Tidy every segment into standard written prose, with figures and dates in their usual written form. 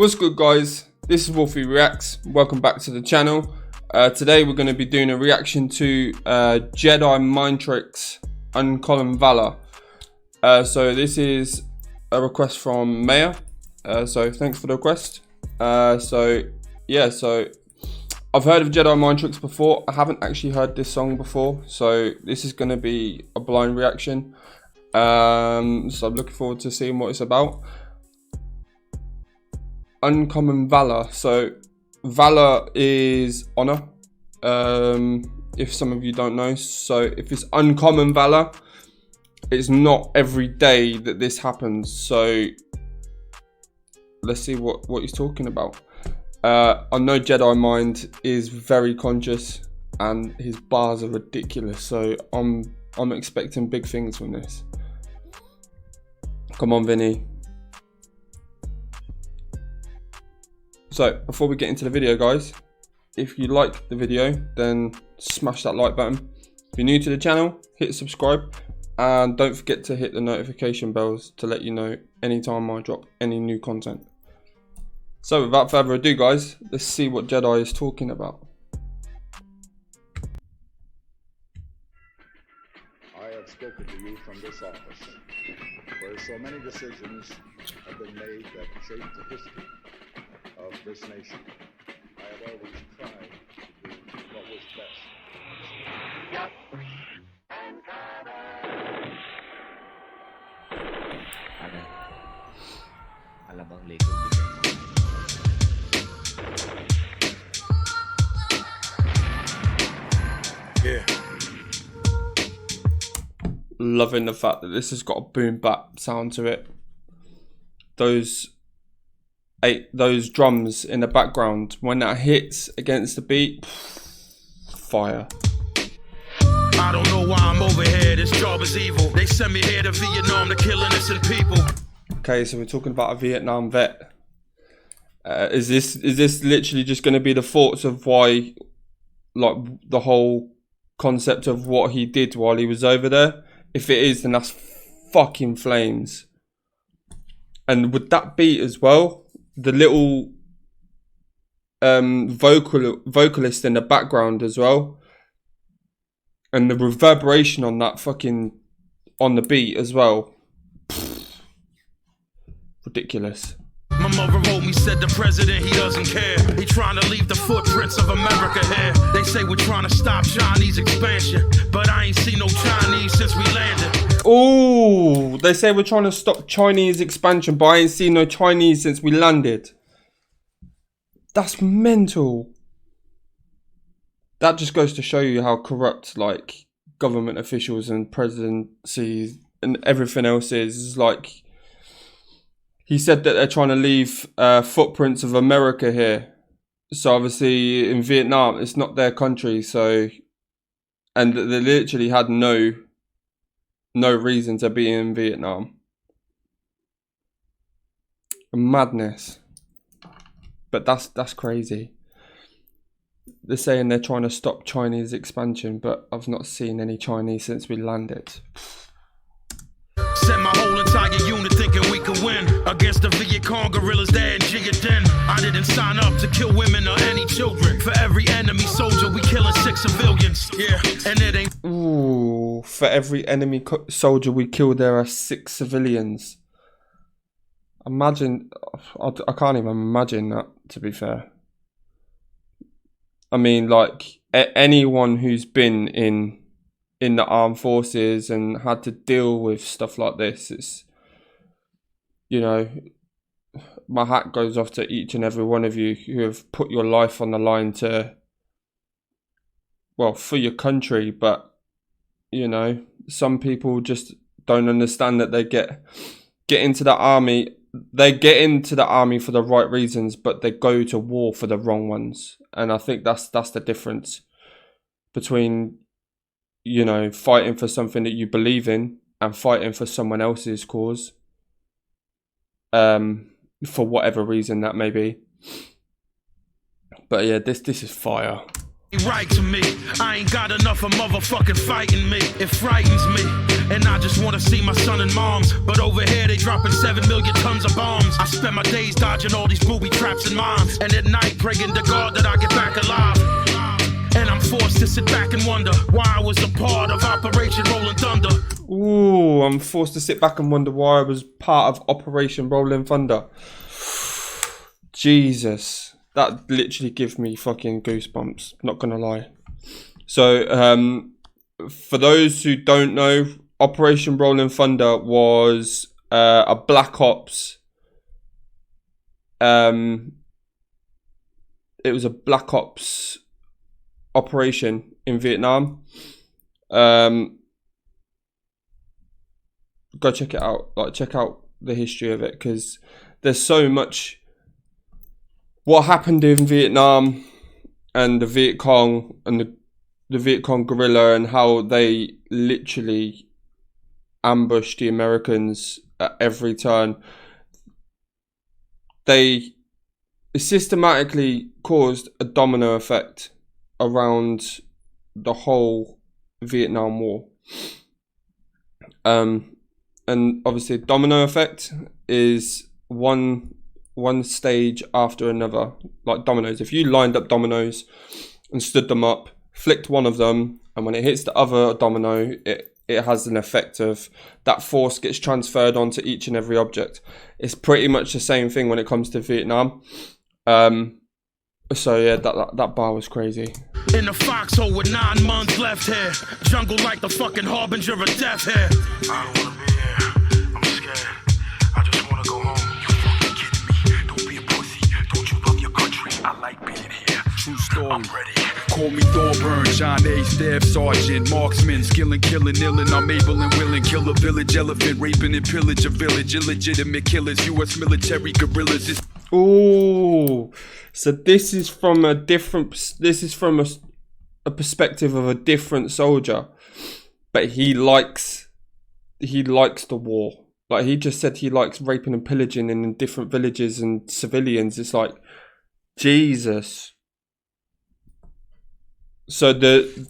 What's good, guys? This is wolfiereacts. Welcome back to the channel. Today we're going to be doing a reaction to Jedi mind tricks uncommon Valor. So this is a request from Maya. So thanks for the request. So I've heard of Jedi mind tricks before. I haven't actually heard this song before, so this is going to be a blind reaction. So I'm looking forward to seeing what it's about. Uncommon Valor. So Valor is honor, if some of you don't know. So if it's uncommon Valor, it's not every day that this happens. So let's see what he's talking about. I know Jedi Mind is very conscious and his bars are ridiculous, so I'm expecting big things from this. Come on, Vinny. So before we get into the video, guys, if you like the video, then smash that like button. If you're new to the channel, hit subscribe, and don't forget to hit the notification bells to let you know anytime I drop any new content. So without further ado, guys, let's see what Jedi is talking about. I have spoken to you from this office, where so many decisions have been made that shape the history of this nation. I have always tried to do what was best. Alabang Lego. Yeah. Loving the fact that this has got a boom bap sound to it. Those drums in the background, when that hits against the beat, fire. I don't know why I'm over here, this job is evil. They send me here to Vietnam to kill innocent people. Okay, so we're talking about a Vietnam vet. Is this literally just going to be the thoughts of why, like, the whole concept of what he did while he was over there? If it is, then that's fucking flames. And with that beat as well, the little vocalist in the background as well, and the reverberation on that fucking on the beat as well. Ridiculous. My mother wrote me, said the president, he doesn't care. He trying to leave the footprints of America here. They say we're trying to stop Chinese expansion, but I ain't seen no Chinese since we landed. Oh, they say we're trying to stop Chinese expansion, but I ain't seen no Chinese since we landed. That's mental. That just goes to show you how corrupt, like, government officials and presidencies and everything else is. Like, he said that they're trying to leave footprints of America here. So obviously in Vietnam, it's not their country. So, and they literally had no reason to be in Vietnam. Madness. But that's crazy. They're saying they're trying to stop Chinese expansion, but I've not seen any Chinese since we landed. Sent my whole entire unit thinking we could win against the Viet Cong guerrillas there in Jigaden. I didn't sign up to kill women or any children. For every enemy soldier, we killing 6 civilians. Yeah, and it ain't. Ooh, for every enemy soldier we kill, there are 6 civilians. Imagine, I can't even imagine that, to be fair. I mean, like, anyone who's been in the armed forces and had to deal with stuff like this, it's, you know, my hat goes off to each and every one of you who have put your life on the line to, well, for your country. But, you know, some people just don't understand that they get into the army. They get into the army for the right reasons, but they go to war for the wrong ones. And I think that's the difference between, you know, fighting for something that you believe in and fighting for someone else's cause, for whatever reason that may be. But yeah, this is fire. Right to me, I ain't got enough of motherfucking fighting me. It frightens me. And I just wanna see my son and moms. But over here they dropping 7 million tons of bombs. I spend my days dodging all these booby traps and mines. And at night praying to God that I get back alive. And I'm forced to sit back and wonder why I was a part of Operation Rolling Thunder. Ooh, I'm forced to sit back and wonder why I was part of Operation Rolling Thunder. Jesus, that literally gives me fucking goosebumps, not gonna lie. So, for those who don't know, Operation Rolling Thunder was a Black Ops. It was a Black Ops operation in Vietnam. Go check it out. Like, check out the history of it, because there's so much. What happened in Vietnam and the Viet Cong and the Viet Cong guerrilla, and how they literally ambushed the Americans at every turn. They systematically caused a domino effect around the whole Vietnam War. And obviously domino effect is one stage after another, like dominoes. If you lined up dominoes and stood them up, flicked one of them, and when it hits the other domino, it has an effect of that force gets transferred onto each and every object. It's pretty much the same thing when it comes to Vietnam. So yeah, that bar was crazy. In the foxhole with 9 months left here, jungle like the fucking harbinger of death here. I don't wanna be here, I'm scared. I just wanna go home. You fucking kidding me? Don't be a pussy. Don't you love your country? I like being here. True story. I'm ready. Call me Thorburn, John A. Staff Sergeant, marksman, skillin', killing, illin'. I'm able and willing, kill a village elephant, raping and pillage a village, illegitimate killers, U.S. military guerrillas. Ooh, so this is from a different. This is from a perspective of a different soldier, but he likes the war. Like, he just said he likes raping and pillaging in different villages and civilians. It's like, Jesus. So the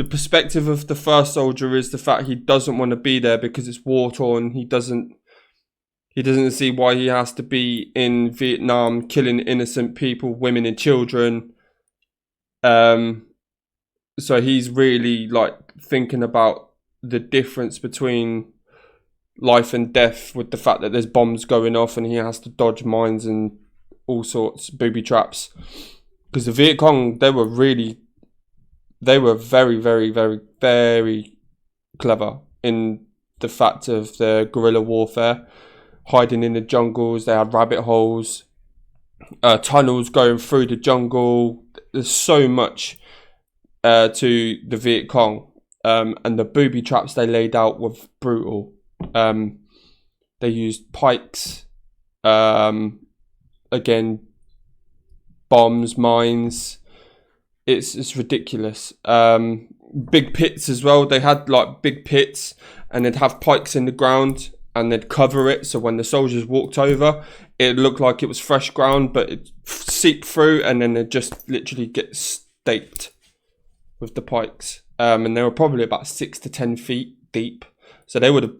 perspective of the first soldier is the fact he doesn't want to be there because it's war torn. He doesn't see why he has to be in Vietnam killing innocent people, women and children. So he's really like thinking about the difference between life and death, with the fact that there's bombs going off and he has to dodge mines and all sorts, booby traps. Because the Viet Cong, they were very, very, very, very clever in the fact of their guerrilla warfare, hiding in the jungles. They had rabbit holes, tunnels going through the jungle. There's so much to the Viet Cong, and the booby traps they laid out were brutal. They used pikes, again, bombs, mines. It's ridiculous. Big pits as well. They had like big pits, and they'd have pikes in the ground, and they'd cover it, so when the soldiers walked over, it looked like it was fresh ground, but it seeped through, and then they'd just literally get staked with the pikes. And they were probably about 6 to 10 feet deep, so they would have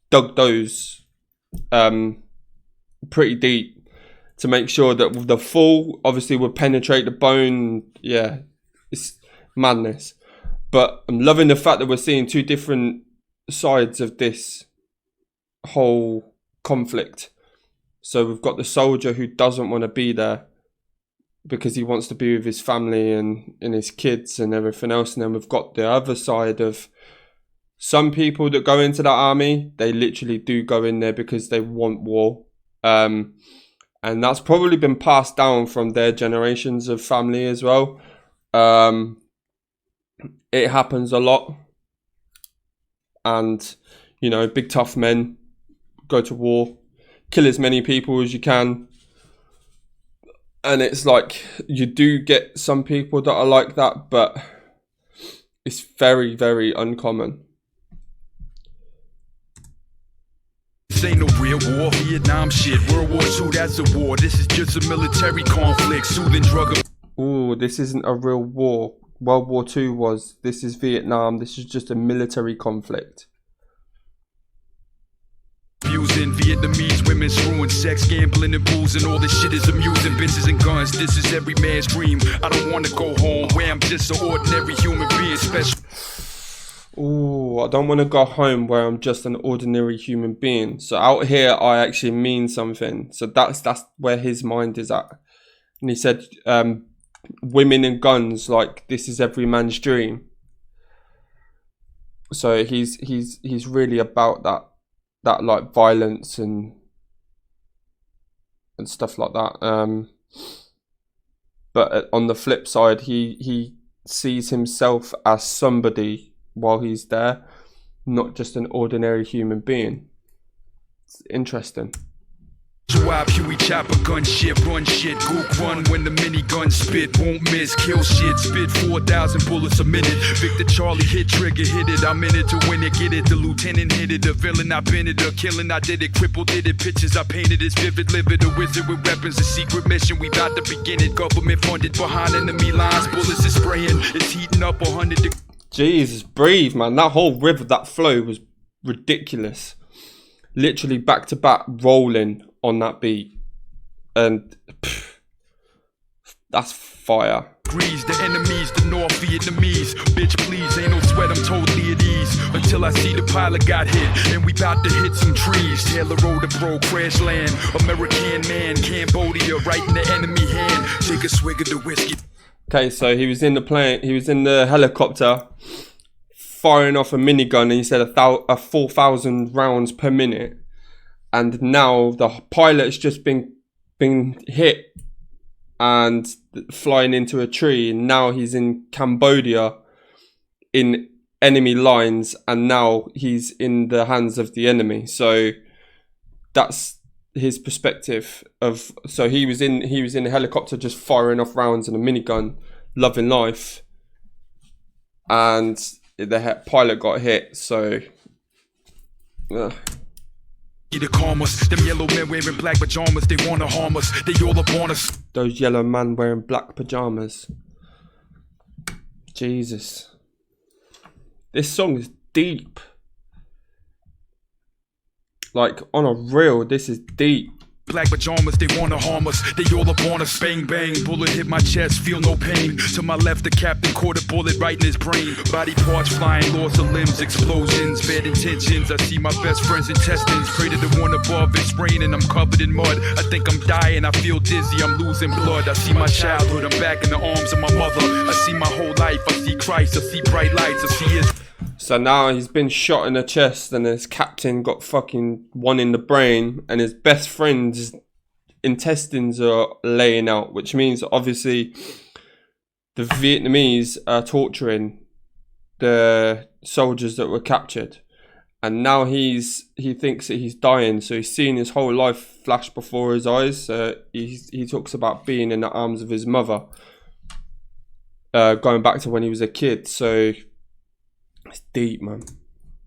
dug those pretty deep to make sure that the fall obviously would penetrate the bone. Yeah, it's madness. But I'm loving the fact that we're seeing two different sides of this whole conflict. So we've got the soldier who doesn't want to be there because he wants to be with his family and his kids and everything else. And then we've got the other side of some people that go into the army. They literally do go in there because they want war. And that's probably been passed down from their generations of family as well. It happens a lot. And, you know, big tough men go to war, kill as many people as you can. And it's like, you do get some people that are like that, but it's very, very uncommon. This ain't no real war, Vietnam shit, World War II, that's a war. This is just a military conflict, soothing drug. Ooh, this isn't a real war. World War II was. This is Vietnam. This is just a military conflict. confusing. Vietnamese women screwing, sex, gambling, and booze, and all this shit is amusing. Bitches and guns, this is every man's dream. I don't wanna go home where I'm just an ordinary human being special. Ooh, I don't want to go home where I'm just an ordinary human being. So out here, I actually mean something. So that's where his mind is at. And he said, women and guns, like this is every man's dream. So he's really about that like violence and stuff like that. But on the flip side, he sees himself as somebody while he's there, not just an ordinary human being. It's interesting. Swap, Huey, chopper, gun shit, run shit, gook run when the minigun spit, won't miss, kill shit, spit 4,000 bullets a minute. Victor Charlie hit trigger, hit it, I'm in it to win it, get it. The lieutenant hit it, the villain I been it, a killing I did it, crippled did it, pictures I painted is vivid, livid, a wizard with weapons, a secret mission, we about to begin it. Government funded behind enemy lines, bullets is spraying, it's heating up 100 degrees. Jesus, breathe, man. That whole river, that flow was ridiculous. Literally back to back rolling on that beat. And that's fire. The enemies, the North Vietnamese. Bitch, please, ain't no sweat, I'm totally at ease. Until I see the pilot got hit, and we bout to hit some trees. Taylor Road to bro, crash land. American man, Cambodia, right in the enemy hand. Take a swig of the whiskey. Okay, so he was in the plane, he was in the helicopter, firing off a minigun, and he said a 4,000 rounds per minute. And now the pilot's just been hit and flying into a tree. And now he's in Cambodia in enemy lines, and now he's in the hands of the enemy. So that's his perspective of, so he was in a helicopter just firing off rounds in a minigun, loving life, and the pilot got hit. So The calmers, them yellow men wearing black pajamas, they wanna harm us, they all up on us. Those yellow men wearing black pajamas. Jesus, this song is deep. Like, on a real, this is deep. Black pajamas, they wanna harm us, they all up on us. Bang bang, bullet hit my chest, feel no pain. To my left, the captain caught a bullet right in his brain. Body parts flying, loss of limbs, explosions, bad intentions. I see my best friend's intestines. Pray to the one above, it's raining, I'm covered in mud. I think I'm dying, I feel dizzy, I'm losing blood. I see my childhood, I'm back in the arms of my mother. I see my whole life, I see Christ, I see bright lights, I see his. So now he's been shot in the chest, and his captain got fucking one in the brain, and his best friend's intestines are laying out, which means obviously the Vietnamese are torturing the soldiers that were captured. And now he thinks that he's dying, so he's seeing his whole life flash before his eyes. He talks about being in the arms of his mother, going back to when he was a kid. So it's deep, man.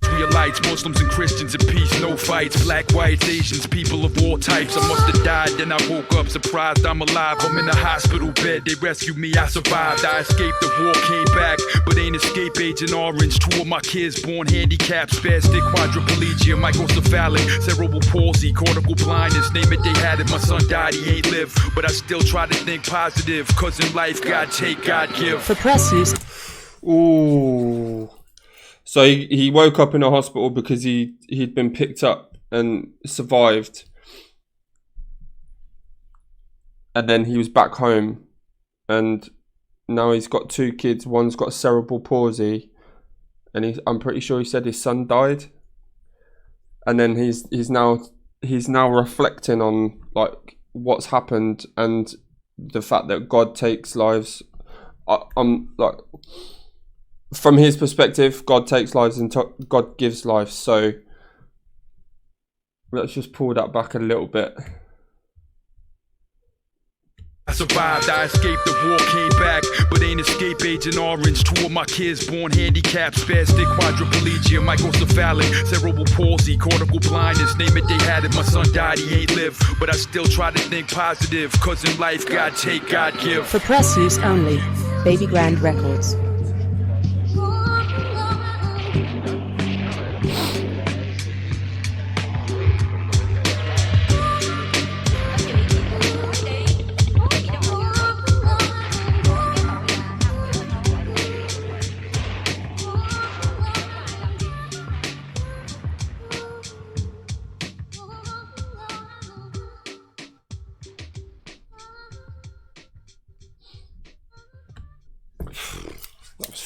Israelites, Muslims and Christians in peace, no fights. Black, whites, Asians, people of all types. I must have died, then I woke up surprised I'm alive. I'm in a hospital bed, they rescued me, I survived. I escaped the war, came back, but ain't escape Agent Orange. 2 of my kids born handicapped, spastic, quadriplegia, microcephalic, cerebral palsy, cortical blindness, name it, they had it. My son died, he ain't live, but I still try to think positive, cause in life, God take, God give. For press use. Ooh. So he woke up in a hospital because he'd been picked up and survived. And then he was back home. And now he's got 2 kids. One's got cerebral palsy. And I'm pretty sure he said his son died. And then he's now reflecting on like what's happened and the fact that God takes lives. I'm like, from his perspective, God takes lives and God gives life. So let's just pull that back a little bit. I survived, I escaped the war, came back, but ain't escape Agent Orange. 2 of my kids born handicapped, spastic, quadriplegia, microcephalic, cerebral palsy, cortical blindness, name it, they had it. My son died, he ain't live, but I still try to think positive, cause in life, God take, God give. For press use only. Baby Grand Records.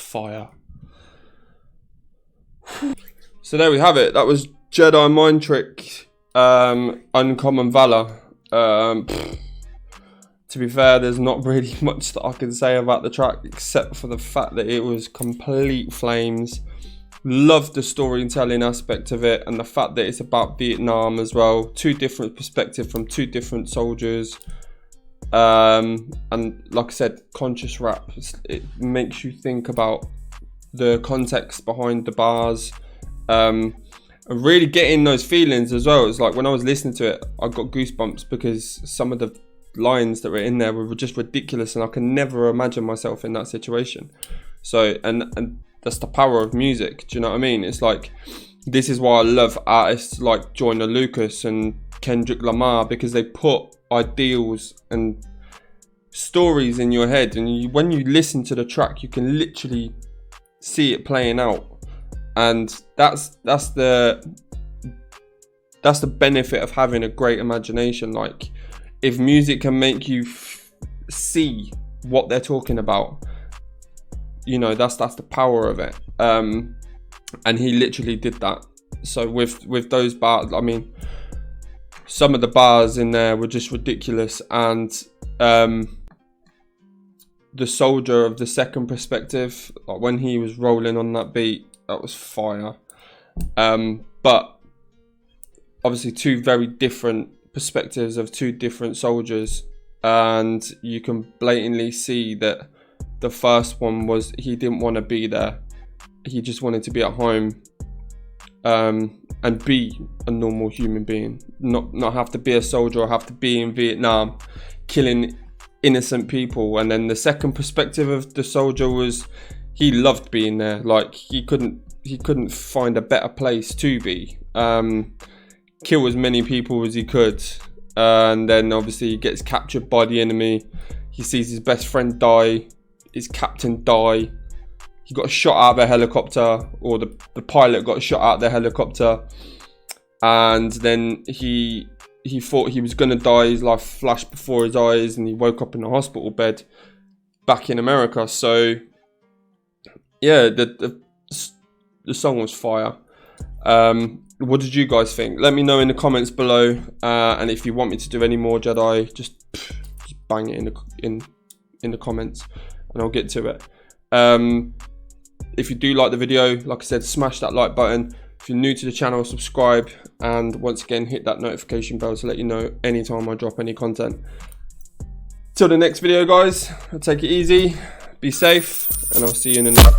fire. So there we have it. That was Jedi Mind Trick, Uncommon Valor. To be fair, there's not really much that I can say about the track except for the fact that it was complete flames. Loved the storytelling aspect of it and the fact that it's about Vietnam as well. Two different perspectives from two different soldiers. And like I said, conscious rap. It makes you think about the context behind the bars. And really getting those feelings as well. It's like when I was listening to it, I got goosebumps because some of the lines that were in there were just ridiculous, and I can never imagine myself in that situation. So and that's the power of music. Do you know what I mean? It's like, this is why I love artists like Joyner Lucas and Kendrick Lamar, because they put ideals and stories in your head, and when you listen to the track, you can literally see it playing out. And that's the benefit of having a great imagination. Like, if music can make you see what they're talking about, you know, that's the power of it. And he literally did that. So with those bars, I mean, some of the bars in there were just ridiculous. And the soldier of the second perspective, like when he was rolling on that beat, that was fire. But obviously two very different perspectives of two different soldiers, and you can blatantly see that the first one was, he didn't want to be there. He just wanted to be at home, and be a normal human being, not have to be a soldier or have to be in Vietnam killing innocent people. And then the second perspective of the soldier was, he loved being there. Like, he couldn't find a better place to be. Kill as many people as he could, and then obviously he gets captured by the enemy. He sees his best friend die, his captain die. He got shot out of a helicopter, or the pilot got shot out of the helicopter, and then he thought he was gonna die. His life flashed before his eyes, and he woke up in a hospital bed back in America. So yeah, the song was fire. What did you guys think? Let me know in the comments below, and if you want me to do any more Jedi, just bang it in the comments, and I'll get to it. If you do like the video, like I said, smash that like button. If you're new to the channel, subscribe, and once again, hit that notification bell to let you know anytime I drop any content. Till the next video, guys, take it easy, be safe, and I'll see you in the next.